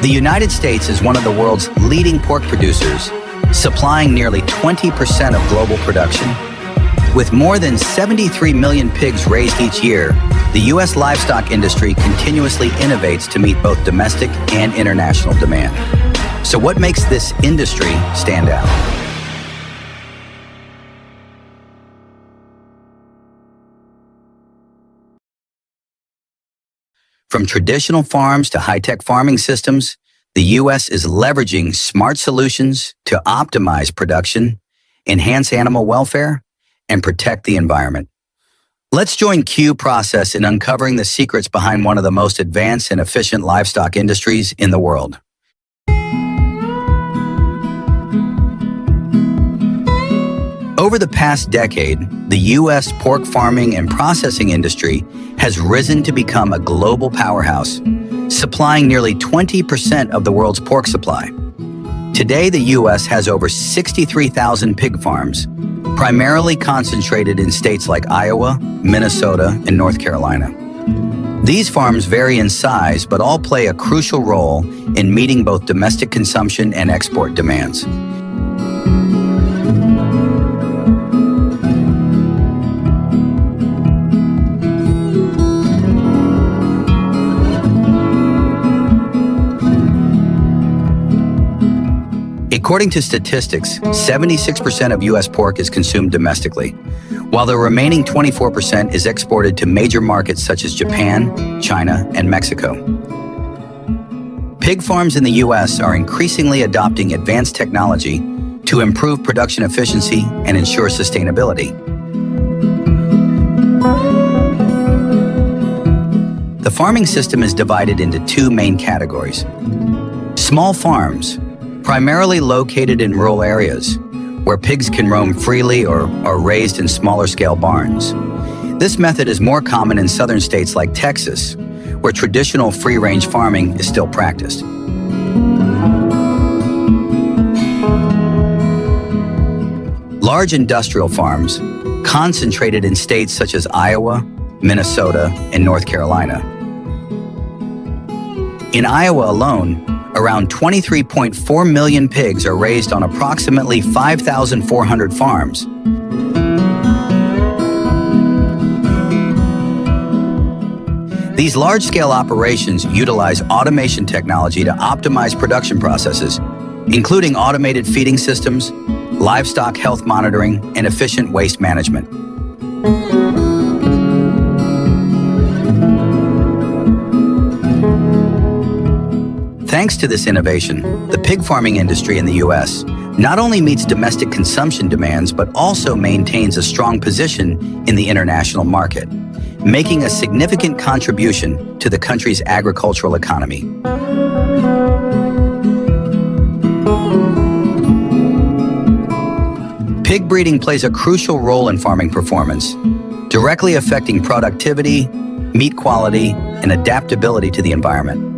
The United States is one of the world's leading pork producers, supplying nearly 20% of global production. With more than 73 million pigs raised each year, the U.S. livestock industry continuously innovates to meet both domestic and international demand. So what makes this industry stand out? From traditional farms to high-tech farming systems, the U.S. is leveraging smart solutions to optimize production, enhance animal welfare, and protect the environment. Let's join Q Process in uncovering the secrets behind one of the most advanced and efficient livestock industries in the world. Over the past decade, the U.S. pork farming and processing industry has risen to become a global powerhouse, supplying nearly 20% of the world's pork supply. Today, the U.S. has over 63,000 pig farms, primarily concentrated in states like Iowa, Minnesota, and North Carolina. These farms vary in size, but all play a crucial role in meeting both domestic consumption and export demands. According to statistics, 76% of U.S. pork is consumed domestically, while the remaining 24% is exported to major markets such as Japan, China, and Mexico. Pig farms in the U.S. are increasingly adopting advanced technology to improve production efficiency and ensure sustainability. The farming system is divided into two main categories. Small farms, primarily located in rural areas, where pigs can roam freely or are raised in smaller-scale barns. This method is more common in southern states like Texas, where traditional free-range farming is still practiced. Large industrial farms, concentrated in states such as Iowa, Minnesota, and North Carolina. In Iowa alone, around 23.4 million pigs are raised on approximately 5,400 farms. These large-scale operations utilize automation technology to optimize production processes, including automated feeding systems, livestock health monitoring, and efficient waste management. Thanks to this innovation, the pig farming industry in the U.S. not only meets domestic consumption demands, but also maintains a strong position in the international market, making a significant contribution to the country's agricultural economy. Pig breeding plays a crucial role in farming performance, directly affecting productivity, meat quality, and adaptability to the environment.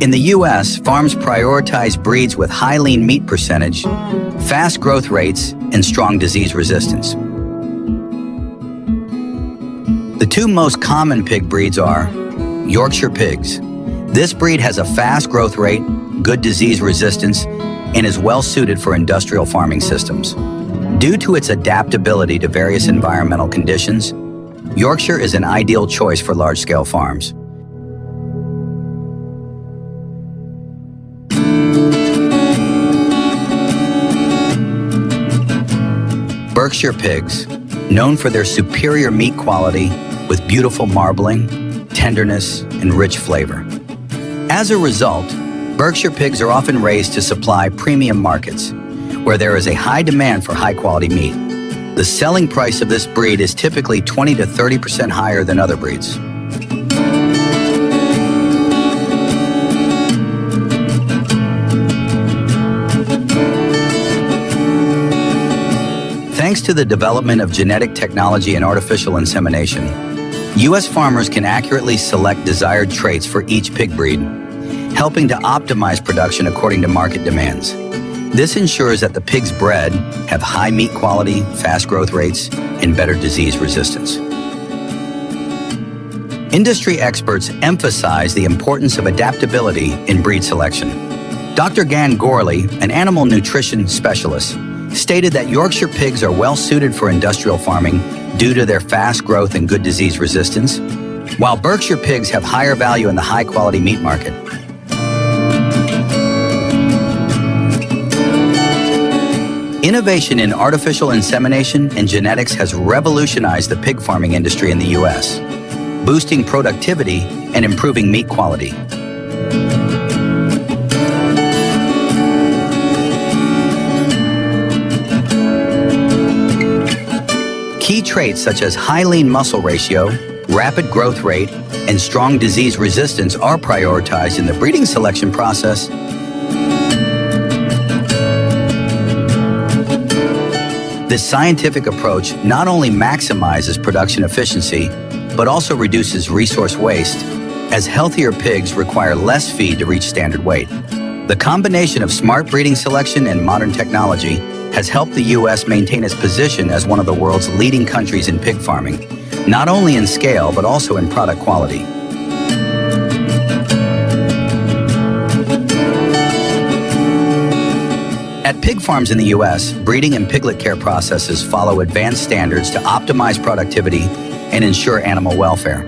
In the U.S., farms prioritize breeds with high lean meat percentage, fast growth rates, and strong disease resistance. The two most common pig breeds are Yorkshire pigs. This breed has a fast growth rate, good disease resistance, and is well suited for industrial farming systems. Due to its adaptability to various environmental conditions, Yorkshire is an ideal choice for large-scale farms. Berkshire pigs, known for their superior meat quality with beautiful marbling, tenderness, and rich flavor. As a result, Berkshire pigs are often raised to supply premium markets, where there is a high demand for high-quality meat. The selling price of this breed is typically 20 to 30% higher than other breeds. Thanks to the development of genetic technology and artificial insemination, U.S. farmers can accurately select desired traits for each pig breed, helping to optimize production according to market demands. This ensures that the pigs bred have high meat quality, fast growth rates, and better disease resistance. Industry experts emphasize the importance of adaptability in breed selection. Dr. Gan Gorley, an animal nutrition specialist, stated that Yorkshire pigs are well suited for industrial farming due to their fast growth and good disease resistance, while Berkshire pigs have higher value in the high-quality meat market. Innovation in artificial insemination and genetics has revolutionized the pig farming industry in the U.S., boosting productivity and improving meat quality. Key traits such as high lean muscle ratio, rapid growth rate, and strong disease resistance are prioritized in the breeding selection process. This scientific approach not only maximizes production efficiency, but also reduces resource waste, as healthier pigs require less feed to reach standard weight. The combination of smart breeding selection and modern technology has helped the U.S. maintain its position as one of the world's leading countries in pig farming, not only in scale, but also in product quality. At pig farms in the U.S., breeding and piglet care processes follow advanced standards to optimize productivity and ensure animal welfare.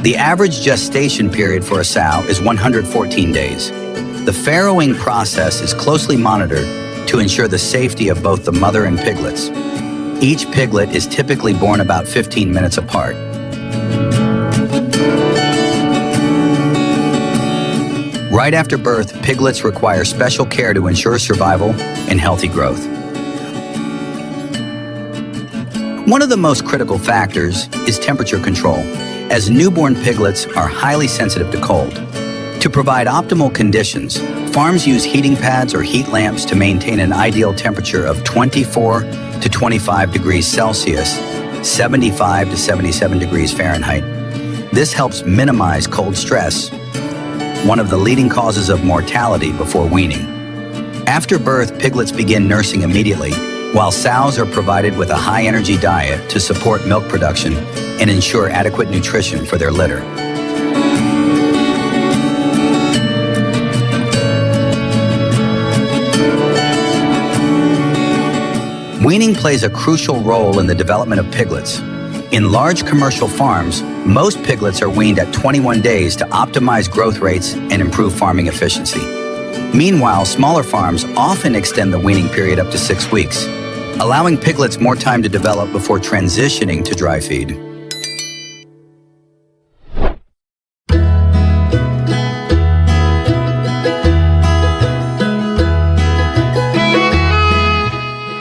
The average gestation period for a sow is 114 days. The farrowing process is closely monitored to ensure the safety of both the mother and piglets. Each piglet is typically born about 15 minutes apart. Right after birth, piglets require special care to ensure survival and healthy growth. One of the most critical factors is temperature control, as newborn piglets are highly sensitive to cold. To provide optimal conditions, farms use heating pads or heat lamps to maintain an ideal temperature of 24 to 25 degrees Celsius, 75 to 77 degrees Fahrenheit. This helps minimize cold stress, one of the leading causes of mortality before weaning. After birth, piglets begin nursing immediately, while sows are provided with a high-energy diet to support milk production and ensure adequate nutrition for their litter. Weaning plays a crucial role in the development of piglets. In large commercial farms, most piglets are weaned at 21 days to optimize growth rates and improve farming efficiency. Meanwhile, smaller farms often extend the weaning period up to 6 weeks, allowing piglets more time to develop before transitioning to dry feed.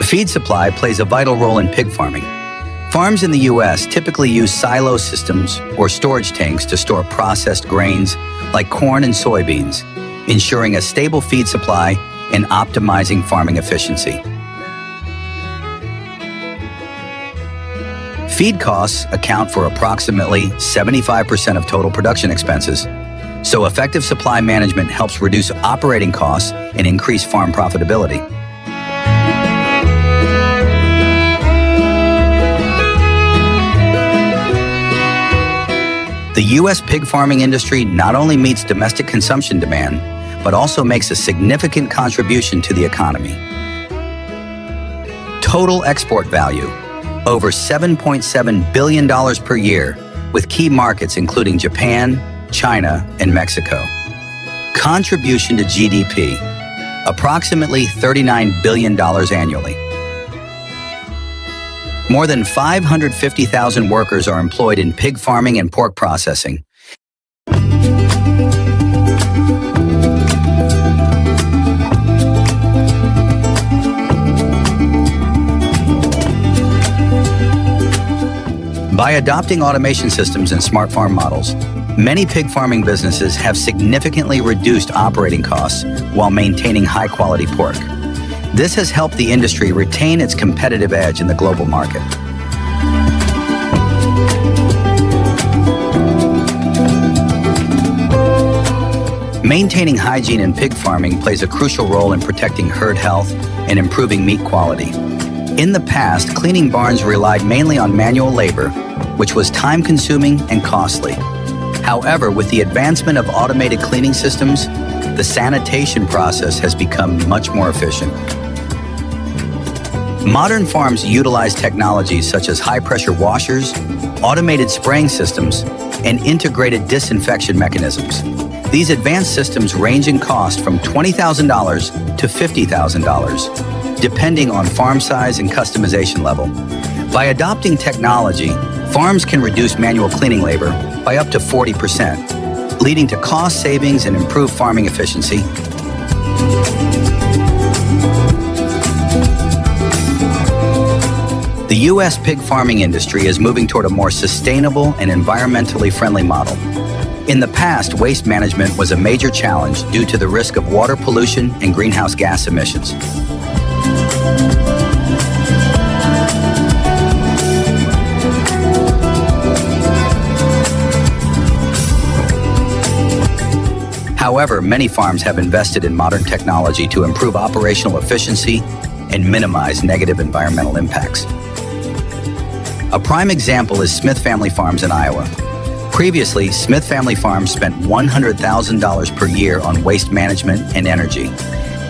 Feed supply plays a vital role in pig farming. Farms in the U.S. typically use silo systems or storage tanks to store processed grains like corn and soybeans, ensuring a stable feed supply and optimizing farming efficiency. Feed costs account for approximately 75% of total production expenses, so effective supply management helps reduce operating costs and increase farm profitability. The U.S. pig farming industry not only meets domestic consumption demand, but also makes a significant contribution to the economy. Total export value, over $7.7 billion per year, with key markets including Japan, China, and Mexico. Contribution to GDP, approximately $39 billion annually. More than 550,000 workers are employed in pig farming and pork processing. By adopting automation systems and smart farm models, many pig farming businesses have significantly reduced operating costs while maintaining high-quality pork. This has helped the industry retain its competitive edge in the global market. Maintaining hygiene in pig farming plays a crucial role in protecting herd health and improving meat quality. In the past, cleaning barns relied mainly on manual labor, which was time-consuming and costly. However, with the advancement of automated cleaning systems, the sanitation process has become much more efficient. Modern farms utilize technologies such as high-pressure washers, automated spraying systems, and integrated disinfection mechanisms. These advanced systems range in cost from $20,000 to $50,000, depending on farm size and customization level. By adopting technology, farms can reduce manual cleaning labor by up to 40%, leading to cost savings and improved farming efficiency. The U.S. pig farming industry is moving toward a more sustainable and environmentally friendly model. In the past, waste management was a major challenge due to the risk of water pollution and greenhouse gas emissions. However, many farms have invested in modern technology to improve operational efficiency and minimize negative environmental impacts. A prime example is Smith Family Farms in Iowa. Previously, Smith Family Farms spent $100,000 per year on waste management and energy.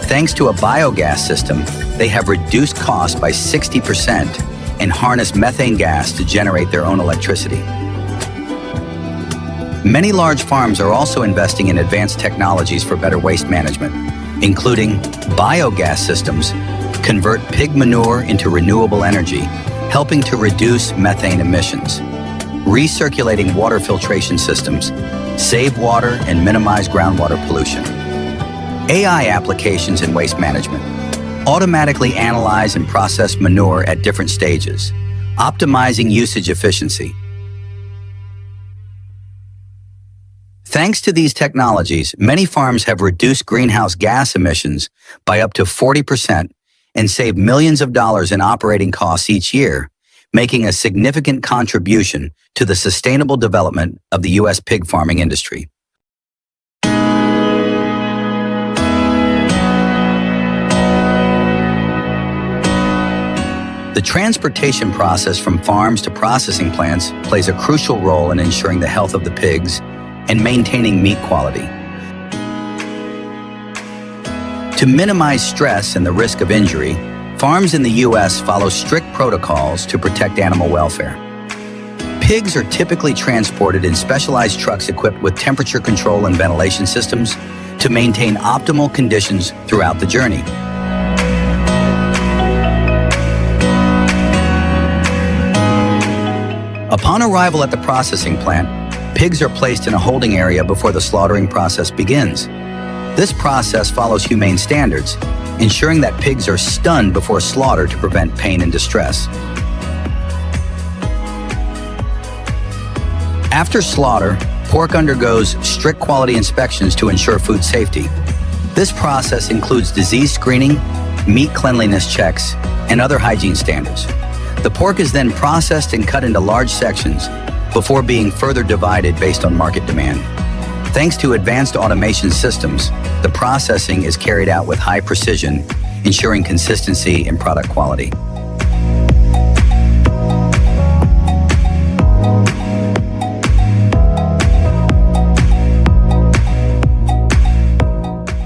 Thanks to a biogas system, they have reduced costs by 60% and harnessed methane gas to generate their own electricity. Many large farms are also investing in advanced technologies for better waste management, including biogas systems, convert pig manure into renewable energy, helping to reduce methane emissions, recirculating water filtration systems, save water and minimize groundwater pollution. AI applications in waste management automatically analyze and process manure at different stages, optimizing usage efficiency. Thanks to these technologies, many farms have reduced greenhouse gas emissions by up to 40% and saved millions of dollars in operating costs each year, making a significant contribution to the sustainable development of the U.S. pig farming industry. The transportation process from farms to processing plants plays a crucial role in ensuring the health of the pigs and maintaining meat quality. To minimize stress and the risk of injury, farms in the U.S. follow strict protocols to protect animal welfare. Pigs are typically transported in specialized trucks equipped with temperature control and ventilation systems to maintain optimal conditions throughout the journey. Upon arrival at the processing plant, pigs are placed in a holding area before the slaughtering process begins. This process follows humane standards, ensuring that pigs are stunned before slaughter to prevent pain and distress. After slaughter, pork undergoes strict quality inspections to ensure food safety. This process includes disease screening, meat cleanliness checks, and other hygiene standards. The pork is then processed and cut into large sections before being further divided based on market demand. Thanks to advanced automation systems, the processing is carried out with high precision, ensuring consistency in product quality.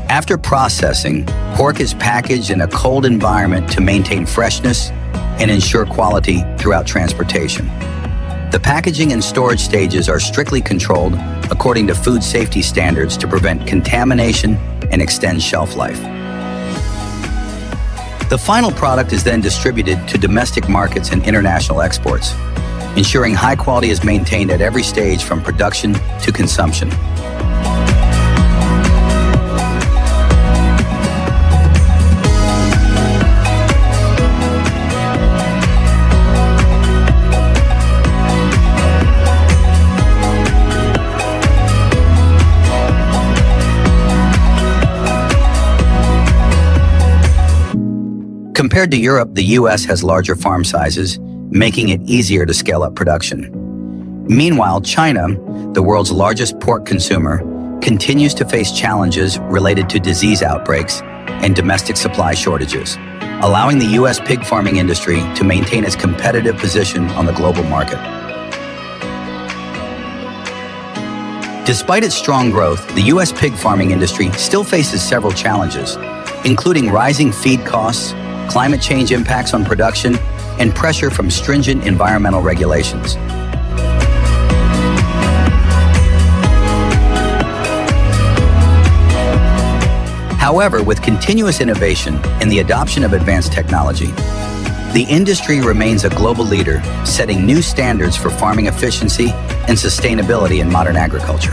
After processing, pork is packaged in a cold environment to maintain freshness and ensure quality throughout transportation. The packaging and storage stages are strictly controlled according to food safety standards to prevent contamination and extend shelf life. The final product is then distributed to domestic markets and international exports, ensuring high quality is maintained at every stage from production to consumption. Compared to Europe, the U.S. has larger farm sizes, making it easier to scale up production. Meanwhile, China, the world's largest pork consumer, continues to face challenges related to disease outbreaks and domestic supply shortages, allowing the U.S. pig farming industry to maintain its competitive position on the global market. Despite its strong growth, the U.S. pig farming industry still faces several challenges, including rising feed costs, climate change impacts on production, and pressure from stringent environmental regulations. However, with continuous innovation and the adoption of advanced technology, the industry remains a global leader, setting new standards for farming efficiency and sustainability in modern agriculture.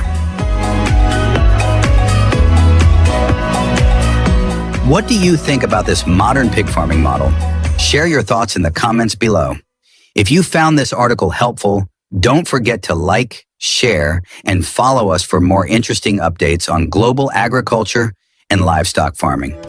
What do you think about this modern pig farming model? Share your thoughts in the comments below. If you found this article helpful, don't forget to like, share, and follow us for more interesting updates on global agriculture and livestock farming.